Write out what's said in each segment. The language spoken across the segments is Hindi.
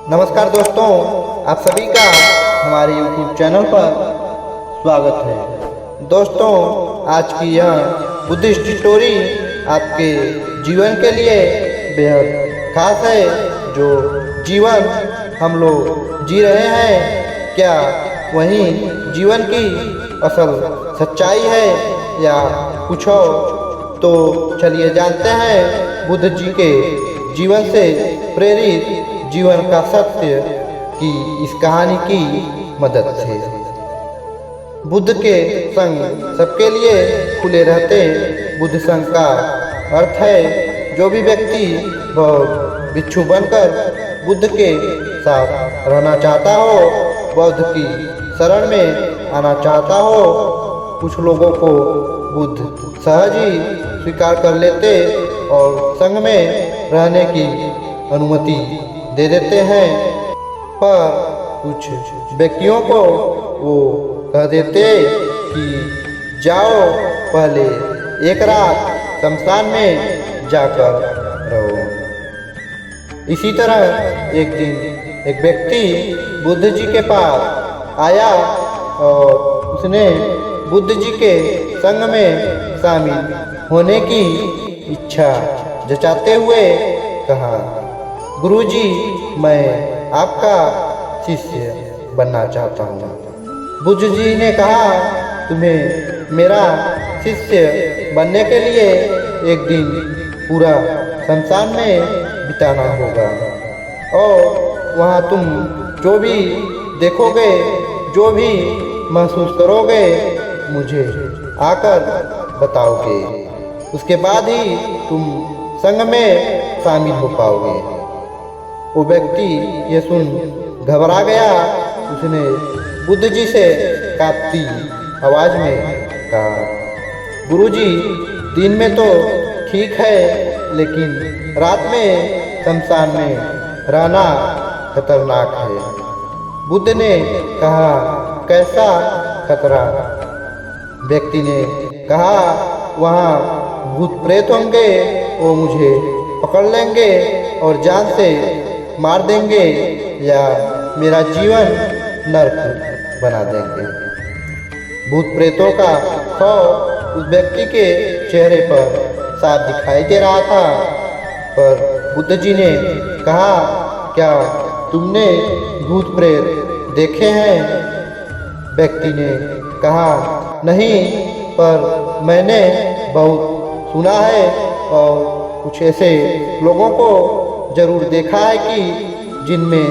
नमस्कार दोस्तों, आप सभी का हमारे YouTube चैनल पर स्वागत है। दोस्तों, आज की यह बुद्धिस्ट स्टोरी आपके जीवन के लिए बेहद खास है। जो जीवन हम लोग जी रहे हैं, क्या वही जीवन की असल सच्चाई है या कुछ और? तो चलिए जानते हैं बुद्ध जी के जीवन से प्रेरित जीवन का सत्य की इस कहानी की मदद से। बुद्ध के संग सबके लिए खुले रहते। बुद्ध संघ का अर्थ है जो भी व्यक्ति बौद्ध भिक्षु बनकर बुद्ध के साथ रहना चाहता हो, बौद्ध की शरण में आना चाहता हो। कुछ लोगों को बुद्ध सहज ही स्वीकार कर लेते और संघ में रहने की अनुमति दे देते हैं, पर कुछ व्यक्तियों को वो कह देते कि जाओ पहले एक रात शमशान में जाकर रहो। इसी तरह एक दिन एक व्यक्ति बुद्ध जी के पास आया और उसने बुद्ध जी के संग में शामिल होने की इच्छा जताते हुए कहा, गुरुजी, मैं आपका शिष्य बनना चाहता हूँ। बुद्ध जी ने कहा, तुम्हें मेरा शिष्य बनने के लिए एक दिन पूरा शमशान में बिताना होगा और वहाँ तुम जो भी देखोगे, जो भी महसूस करोगे, मुझे आकर बताओगे। उसके बाद ही तुम संग में शामिल हो पाओगे। वो व्यक्ति ये सुन घबरा गया। उसने बुद्ध जी से कांपती आवाज में कहा, गुरुजी, दिन में तो ठीक है, लेकिन रात में शमशान में रहना खतरनाक है। बुद्ध ने कहा, कैसा खतरा? व्यक्ति ने कहा, वहाँ भूत प्रेत होंगे, वो मुझे पकड़ लेंगे और जान से मार देंगे या मेरा जीवन नर्क बना देंगे। भूत प्रेतों का खौफ उस व्यक्ति के चेहरे पर साफ दिखाई दे रहा था, पर बुद्ध जी ने कहा, क्या तुमने भूत प्रेत देखे हैं? व्यक्ति ने कहा, नहीं, पर मैंने बहुत सुना है और कुछ ऐसे लोगों को जरूर देखा है कि जिनमें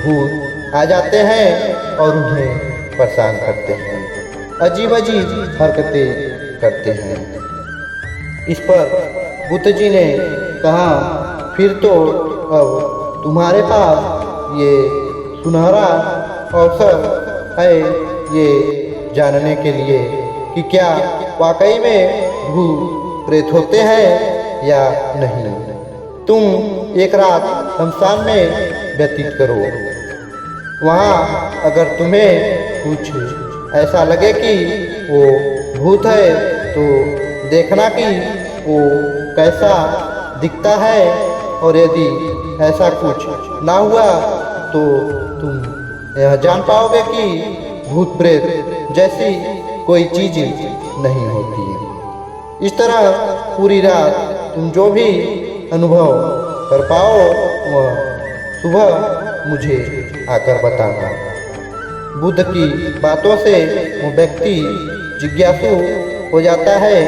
भूत आ जाते हैं और उन्हें परेशान करते हैं, अजीब अजीब हरकतें करते हैं। इस पर बुद्ध जी ने कहा, फिर तो अब तुम्हारे पास ये सुनहरा अवसर है ये जानने के लिए कि क्या वाकई में भूत प्रेत होते हैं या नहीं। तुम एक रात शमशान में व्यतीत करो। वहाँ अगर तुम्हें कुछ ऐसा लगे कि वो भूत है, तो देखना कि वो कैसा दिखता है, और यदि ऐसा कुछ ना हुआ तो तुम यह जान पाओगे कि भूत प्रेत जैसी कोई चीज नहीं होती। इस तरह पूरी रात तुम जो भी अनुभव कर पाओ, वह सुबह मुझे आकर बताना। बुद्ध की बातों से वो व्यक्ति जिज्ञासु हो जाता है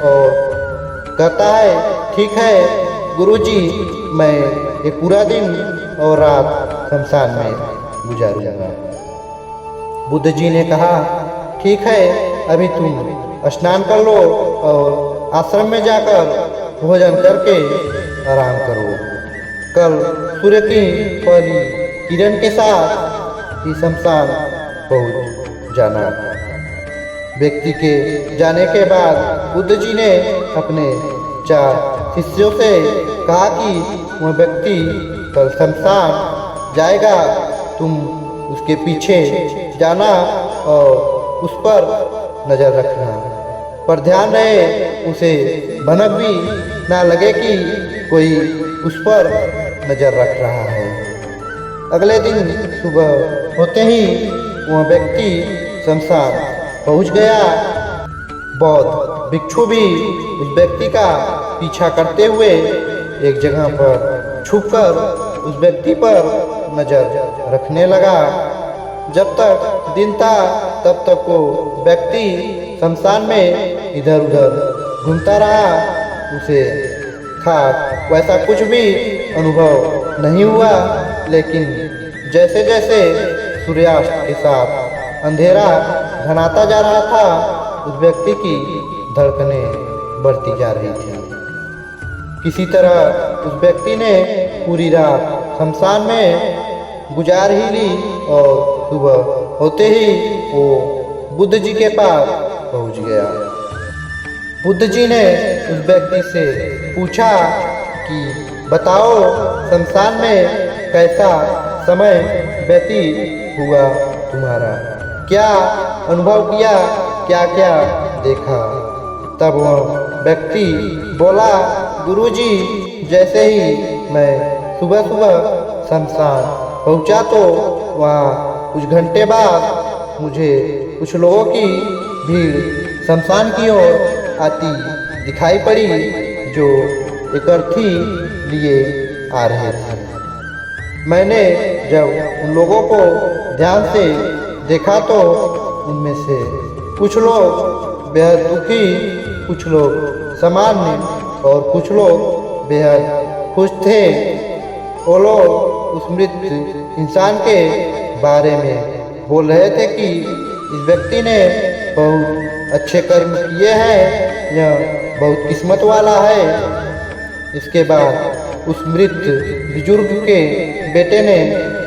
और कहता है, ठीक है गुरुजी, मैं एक पूरा दिन और रात शमशान में गुजारूंगा। बुद्ध जी ने कहा, ठीक है, अभी तुम स्नान कर लो और आश्रम में जाकर भोजन करके आराम करो। कल सूर्य की पहली किरण के साथ ही शमशान पहुंच जाना। व्यक्ति के जाने के बाद बुद्ध जी ने अपने 4 शिष्यों से कहा कि वह व्यक्ति कल शमशान जाएगा, तुम उसके पीछे जाना और उस पर नजर रखना, पर ध्यान रहे उसे भनक भी ना लगे कि कोई उस पर नजर रख रहा है। अगले दिन सुबह होते ही वह व्यक्ति शमशान पहुंच गया। बौद्ध भिक्षु भी उस व्यक्ति का पीछा करते हुए एक जगह पर छुपकर उस व्यक्ति पर नजर रखने लगा। जब तक दिन था तब तक वो व्यक्ति शमशान में इधर उधर घूमता रहा। उसे खास वैसा कुछ भी अनुभव नहीं हुआ, लेकिन जैसे जैसे सूर्यास्त के साथ अंधेरा घनाता जा रहा था, उस व्यक्ति की धड़कनें बढ़ती जा रही थी। किसी तरह उस व्यक्ति ने पूरी रात शमशान में गुजार ही ली और सुबह होते ही वो बुद्ध जी के पास पहुंच गया। बुद्ध जी ने उस व्यक्ति से पूछा कि बताओ, शमशान में कैसा समय व्यतीत हुआ तुम्हारा, क्या अनुभव किया, क्या क्या देखा? तब वह व्यक्ति बोला, गुरुजी, जैसे ही मैं सुबह सुबह शमशान पहुंचा तो वहाँ कुछ घंटे बाद मुझे कुछ लोगों की भीड़ शमशान की ओर आती दिखाई पड़ी, जो एक अर्थी लिए आ रहे थे। मैंने जब उन लोगों को ध्यान से देखा तो उनमें से कुछ लोग बेहद दुखी, कुछ लोग सामान्य और कुछ लोग बेहद खुश थे। वो लोग उस मृत इंसान के बारे में बोल रहे थे कि इस व्यक्ति ने बहुत अच्छे कर्म किए हैं, यह बहुत किस्मत वाला है। इसके बाद उस मृत बुजुर्ग के बेटे ने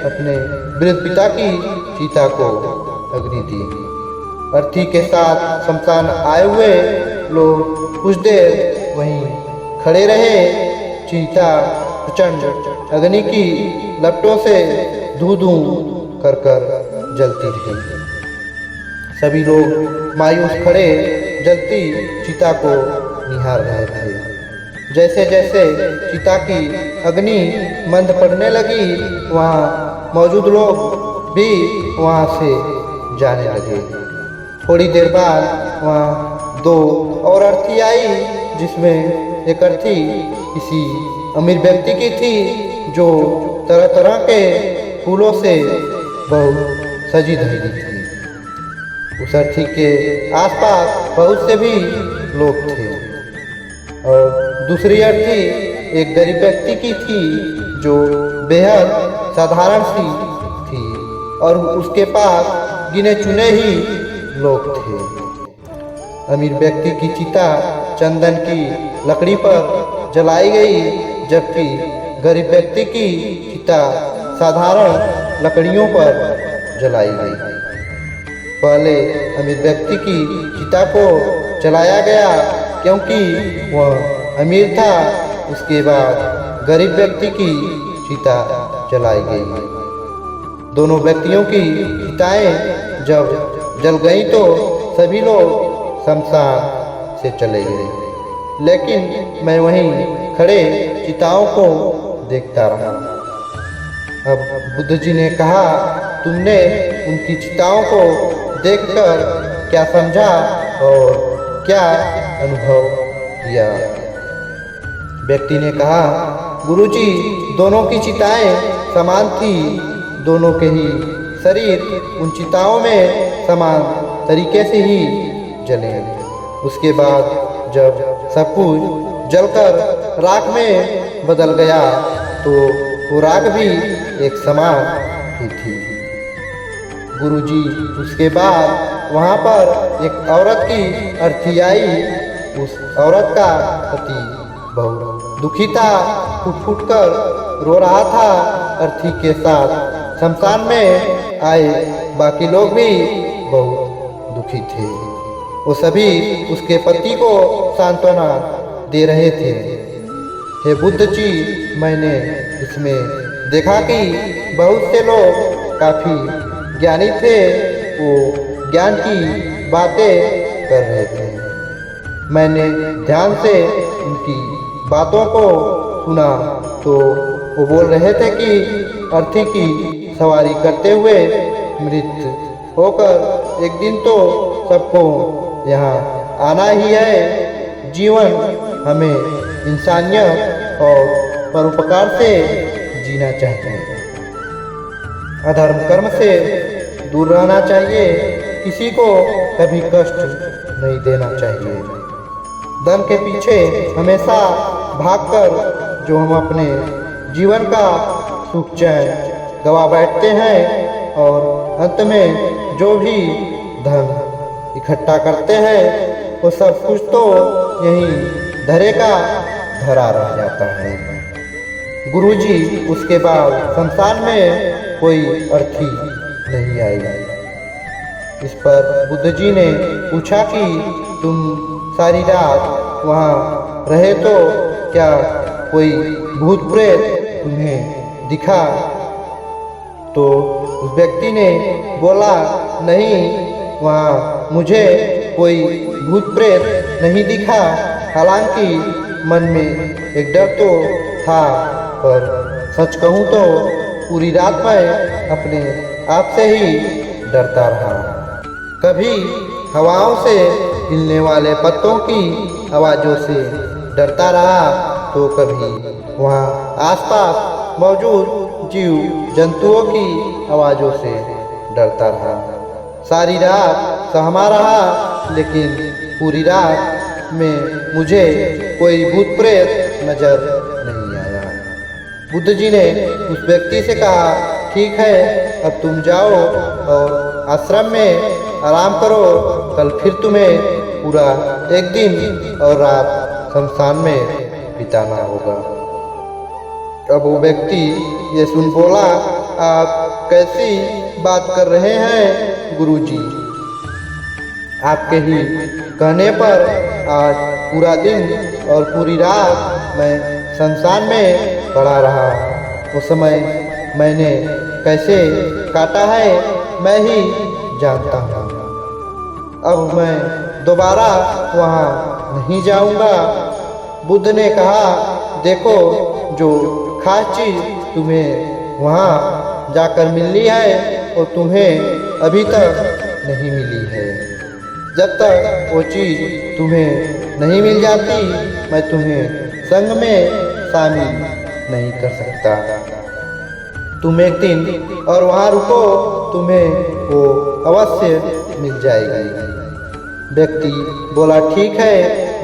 अपने वृद्ध पिता की चिता को अग्नि दी। अर्थी के साथ शमशान आए हुए लोग कुछ देर वहीं खड़े रहे। चिता प्रचंड अग्नि की लपटों से धू धू कर जलती रही। सभी लोग मायूस खड़े जलती चिता को निहार रहे थे। जैसे जैसे चिता की अग्नि मंद पड़ने लगी, वहाँ मौजूद लोग भी वहाँ से जाने लगे। थोड़ी देर बाद वहाँ दो और अर्थी आई, जिसमें एक अर्थी किसी अमीर व्यक्ति की थी, जो तरह तरह के फूलों से बहुत सजी धजी थी। उस अर्थी के आसपास बहुत से भी लोग थे। और दूसरी अर्थी एक गरीब व्यक्ति की थी, जो बेहद साधारण सी थी, और उसके पास गिने चुने ही लोग थे। अमीर व्यक्ति की चिता चंदन की लकड़ी पर जलाई गई, जबकि गरीब व्यक्ति की चिता साधारण लकड़ियों पर जलाई गई। पहले अमीर व्यक्ति की चिता को जलाया गया क्योंकि वह अमीर था। उसके बाद गरीब व्यक्ति की चिता जलाई गई। दोनों व्यक्तियों की चिताएं जब जल गई तो सभी लोग शमशान से चले गए, लेकिन मैं वहीं खड़े चिताओं को देखता रहा। अब बुद्ध जी ने कहा, तुमने उनकी चिताओं को देखकर क्या समझा और क्या अनुभव किया? व्यक्ति ने कहा, गुरुजी, दोनों की चिताएं समान थी। दोनों के ही शरीर उन चिताओं में समान तरीके से ही जले। उसके बाद जब सब कुछ जलकर राख में बदल गया तो वो राख भी एक समान ही थी। गुरुजी, उसके बाद वहाँ पर एक औरत की अर्थी आई। उस औरत का पति बहुत दुखी था, फुट फुट कर रो रहा था। अर्थी के साथ शमशान में आए बाकी लोग भी बहुत दुखी थे। वो सभी उसके पति को सांत्वना दे रहे थे। हे बुद्ध जी, मैंने इसमें देखा कि बहुत से लोग काफ़ी ज्ञानी थे, वो ज्ञान की बातें कर रहे थे। मैंने ध्यान से उनकी बातों को सुना तो वो बोल रहे थे कि अर्थी की सवारी करते हुए मृत होकर एक दिन तो सबको यहाँ आना ही है। जीवन हमें इंसानियत और परोपकार से जीना चाहिए। अधर्म कर्म से दूर रहना चाहिए। किसी को कभी कष्ट नहीं देना चाहिए। धन के पीछे हमेशा भागकर जो हम अपने जीवन का सुख चैन गवा बैठते हैं और अंत में जो भी धन इकट्ठा करते हैं वो सब कुछ तो यहीं धरे का धरा रह जाता है। गुरुजी उसके बाद शमशान में कोई अर्थी नहीं आई। इस पर बुद्ध जी ने पूछा कि तुम सारी रात वहाँ रहे तो क्या कोई भूत प्रेत तुम्हें दिखा? तो उस व्यक्ति ने बोला, नहीं, वहाँ मुझे कोई भूत प्रेत नहीं दिखा। हालांकि मन में एक डर तो था, पर सच कहूँ तो पूरी रात मैं अपने आप से ही डरता रहा। कभी हवाओं से हिलने वाले पत्तों की आवाज़ों से डरता रहा तो कभी वहाँ आसपास मौजूद जीव जंतुओं की आवाज़ों से डरता रहा। सारी रात सहमा रहा, लेकिन पूरी रात में मुझे कोई भूत प्रेत नजर नहीं आया। बुद्ध जी ने उस व्यक्ति से कहा, ठीक है, अब तुम जाओ और आश्रम में आराम करो। कल फिर तुम्हें पूरा एक दिन और रात शमशान में बिताना होगा। अब वो व्यक्ति ये सुन बोला, आप कैसी बात कर रहे हैं गुरुजी? आपके ही कहने पर आज पूरा दिन और पूरी रात मैं शमशान में पड़ा रहा। उस समय मैंने कैसे काटा है मैं ही जानता हूँ। अब मैं दोबारा वहाँ नहीं जाऊँगा। बुद्ध ने कहा, देखो, जो खास चीज़ तुम्हें वहाँ जाकर मिलनी है वो तुम्हें अभी तक नहीं मिली है। जब तक वो चीज़ तुम्हें नहीं मिल जाती मैं तुम्हें संग में शामिल नहीं कर सकता। तुम एक दिन और वहाँ रुको, तुम्हें वो अवश्य मिल जाएगी। व्यक्ति बोला, ठीक है,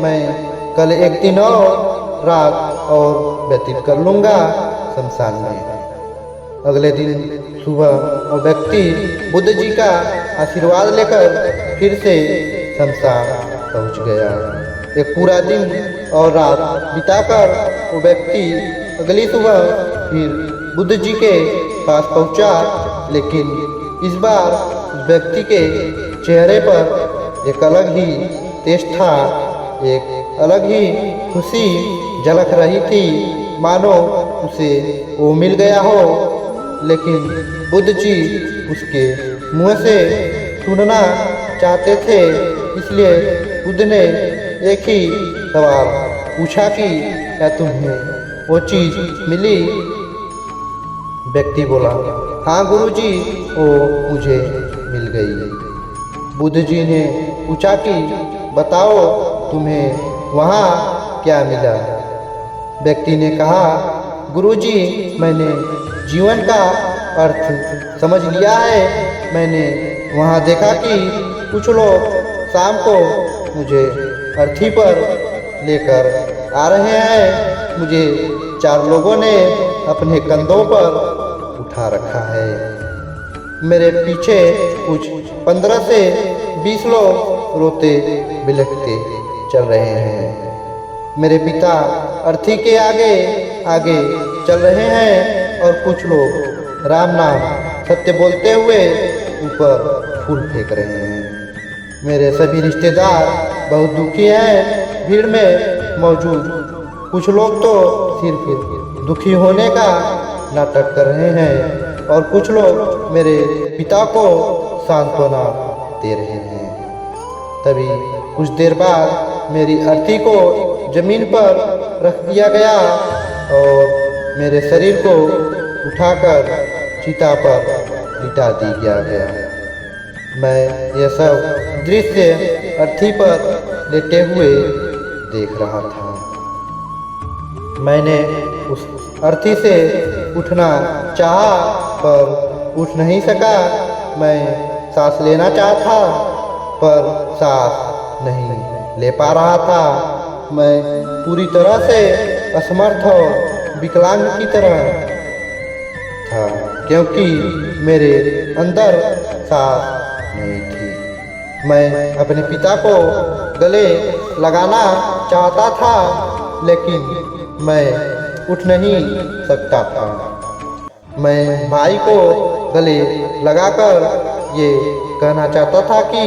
मैं कल एक दिन और रात और व्यतीत कर लूँगा शमशान में। अगले दिन सुबह वो व्यक्ति बुद्ध जी का आशीर्वाद लेकर फिर से शमशान पहुँच गया। एक पूरा दिन और रात बिताकर वो व्यक्ति अगली सुबह फिर बुद्ध जी के पास पहुँचा, लेकिन इस बार उस व्यक्ति के चेहरे पर एक अलग ही तेज था, एक अलग ही खुशी झलक रही थी, मानो उसे वो मिल गया हो। लेकिन बुद्ध जी उसके मुँह से सुनना चाहते थे, इसलिए बुद्ध ने एक ही सवाल पूछा कि क्या तुम्हें वो चीज़ मिली? व्यक्ति बोला, हाँ गुरुजी, वो मुझे मिल गई। बुद्ध जी ने पूछा कि बताओ तुम्हें वहाँ क्या मिला? व्यक्ति ने कहा, गुरुजी, मैंने जीवन का अर्थ समझ लिया है। मैंने वहाँ देखा कि कुछ लोग शाम को मुझे अर्थी पर लेकर आ रहे हैं। मुझे 4 लोगों ने अपने कंधों पर उठा रखा है। मेरे पीछे कुछ 15 से 20 लोग रोते बिलखते चल रहे हैं। मेरे पिता अर्थी के आगे आगे चल रहे हैं और कुछ लोग राम नाम सत्य बोलते हुए ऊपर फूल फेंक रहे हैं। मेरे सभी रिश्तेदार बहुत दुखी हैं। भीड़ में मौजूद कुछ लोग तो सिर्फ दुखी होने का नाटक कर रहे हैं और कुछ लोग मेरे पिता को सांत्वना दे रहे हैं। तभी कुछ देर बाद मेरी अर्थी को जमीन पर रख दिया गया और मेरे शरीर को उठाकर चिता पर लिटा दिया गया। मैं यह सब दृश्य अर्थी पर लेटे हुए देख रहा था। मैंने उस अर्थी से उठना चाहा पर उठ नहीं सका। मैं सांस लेना चाहा पर सांस नहीं ले पा रहा था। मैं पूरी तरह से असमर्थ और विकलांग की तरह था, क्योंकि मेरे अंदर सांस नहीं थी। मैं अपने पिता को गले लगाना चाहता था, लेकिन मैं उठ नहीं सकता था। मैं भाई को गले लगाकर ये कहना चाहता था कि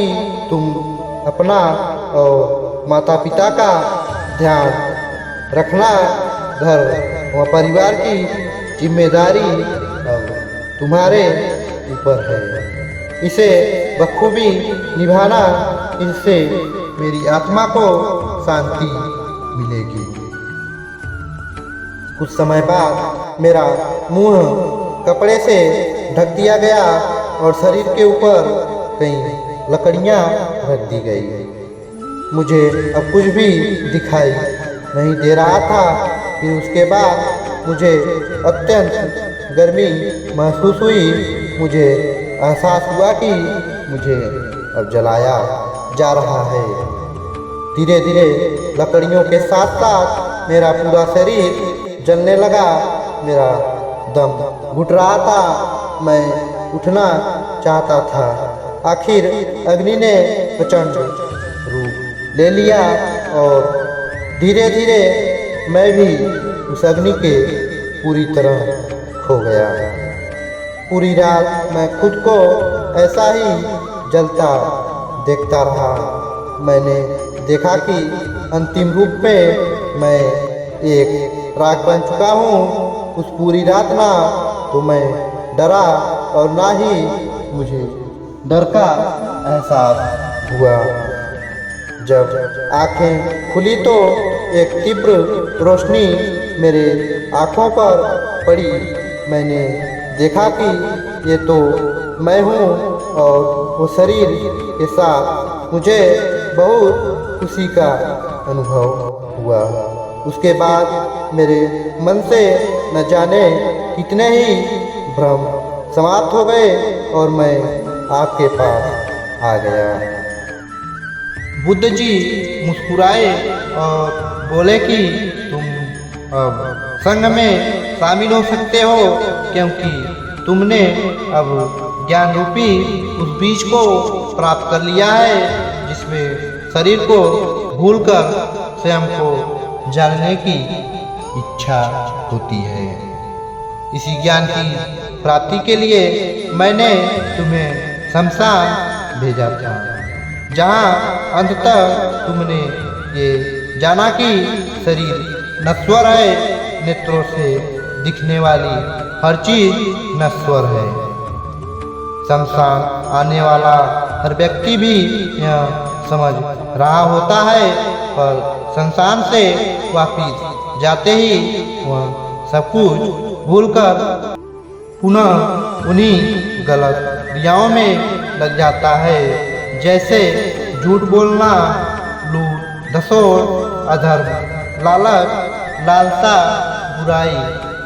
तुम अपना और माता पिता का ध्यान रखना। घर व परिवार की जिम्मेदारी अब तुम्हारे ऊपर है। इसे बखूबी निभाना, इससे मेरी आत्मा को शांति मिलेगी। कुछ समय बाद मेरा मुंह कपड़े से ढक दिया गया और शरीर के ऊपर कई लकड़ियां रख दी गई। मुझे अब कुछ भी दिखाई नहीं दे रहा था। फिर उसके बाद मुझे अत्यंत गर्मी महसूस हुई। मुझे एहसास हुआ कि मुझे अब जलाया जा रहा है। धीरे धीरे लकड़ियों के साथ साथ मेरा पूरा शरीर जलने लगा। मेरा दम घुट रहा था। मैं उठना चाहता था। आखिर अग्नि ने प्रचंड रूप ले लिया और धीरे धीरे मैं भी उस अग्नि के पूरी तरह खो गया। पूरी रात मैं खुद को ऐसा ही जलता देखता रहा। मैंने देखा कि अंतिम रूप में मैं एक राख बन चुका हूँ। उस पूरी रात ना तो मैं डरा और ना ही मुझे डर का एहसास हुआ। जब आंखें खुली तो एक तीव्र रोशनी मेरे आँखों पर पड़ी। मैंने देखा कि ये तो मैं हूँ और वो शरीर के साथ मुझे बहुत खुशी का अनुभव हुआ। उसके बाद मेरे मन से न जाने कितने ही भ्रम समाप्त हो गए और मैं आपके पास आ गया। बुद्ध जी मुस्कुराए और बोले कि तुम अब संघ में शामिल हो सकते हो, क्योंकि तुमने अब ज्ञान रूपी उस बीज को प्राप्त कर लिया है जिसमें शरीर को भूलकर स्वयं को जानने की इच्छा होती है। इसी ज्ञान की प्राप्ति के लिए मैंने तुम्हें शमशान भेजा था, जहाँ अंततः तुमने ये जाना कि शरीर नश्वर है। नेत्रों से दिखने वाली हर चीज नश्वर है। शमशान आने वाला हर व्यक्ति भी यह समझ रहा होता है, पर शमशान से वापिस जाते ही वह सब कुछ भूलकर पुनः उन्हीं गलत क्रियाओं में लग जाता है, जैसे झूठ बोलना, लूट धसोड़, अधर्म, लालच, लालसा, बुराई,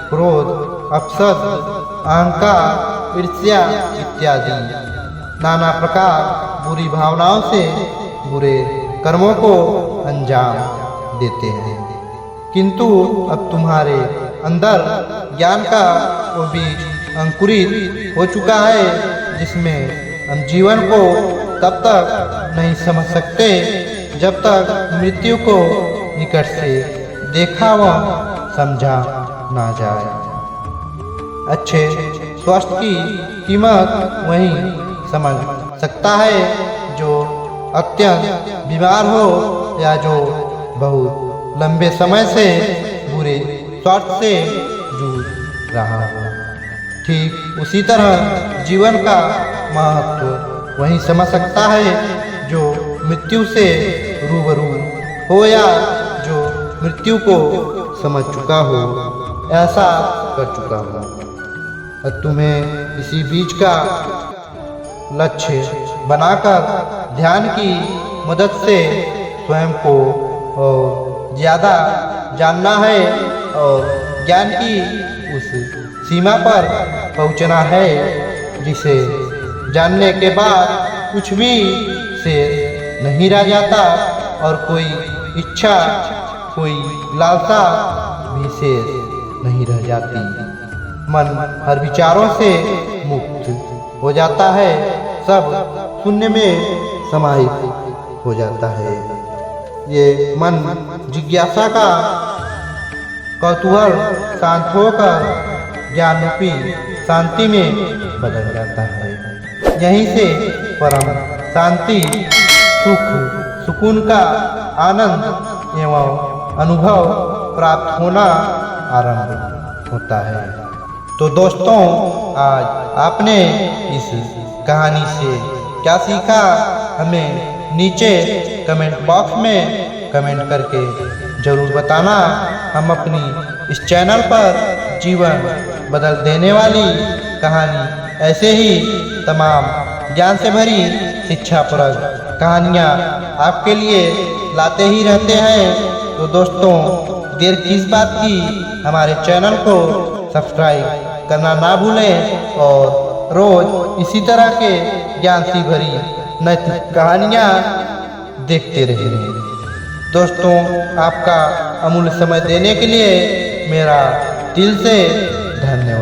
क्रोध, अपशब्द, अहंकार, ईर्ष्या इत्यादि नाना प्रकार बुरी भावनाओं से बुरे कर्मों को अंजाम देते हैं। किंतु अब तुम्हारे अंदर ज्ञान का वो बीज अंकुरित हो चुका है, जिसमें हम जीवन को तब तक नहीं समझ सकते जब तक मृत्यु को निकट से देखा व समझा ना जाए। अच्छे स्वास्थ्य की कीमत वही समझ सकता है जो अत्यंत बीमार हो या जो बहुत लंबे समय से बुरे स्वास्थ्य से जूझ रहा हो। ठीक उसी तरह जीवन का महत्व वही समझ सकता है जो मृत्यु से रूबरू हो या जो मृत्यु को समझ चुका हो। एहसास कर चुका हूँ। तुम्हें इसी बीच का लक्ष्य बनाकर ध्यान की मदद से स्वयं को और ज़्यादा जानना है और ज्ञान की उस सीमा पर पहुंचना है जिसे जानने के बाद कुछ भी शेष नहीं रह जाता और कोई इच्छा, कोई लालसा भी शेष नहीं रह जाती। मन हर विचारों से मुक्त हो जाता है, सब शून्य में समाहित हो जाता है। ये मन जिज्ञासा का कौतूहल शांत होकर ज्ञान रूपी शांति में बदल जाता है। यहीं से परम शांति, सुख, सुकून का आनंद एवं अनुभव प्राप्त होना आरंभ होता है। तो दोस्तों, आज आपने इस कहानी से क्या सीखा, हमें नीचे कमेंट बॉक्स में कमेंट करके ज़रूर बताना। हम अपनी इस चैनल पर जीवन बदल देने वाली कहानी, ऐसे ही तमाम ज्ञान से भरी शिक्षाप्रद कहानियाँ आपके लिए लाते ही रहते हैं। तो दोस्तों, देर किस बात की, हमारे चैनल को सब्सक्राइब करना ना भूलें और रोज़ इसी तरह के ज्ञान से भरी नैतिक कहानियाँ देखते रहें। दोस्तों, आपका अमूल्य समय देने के लिए मेरा दिल से धन्यवाद।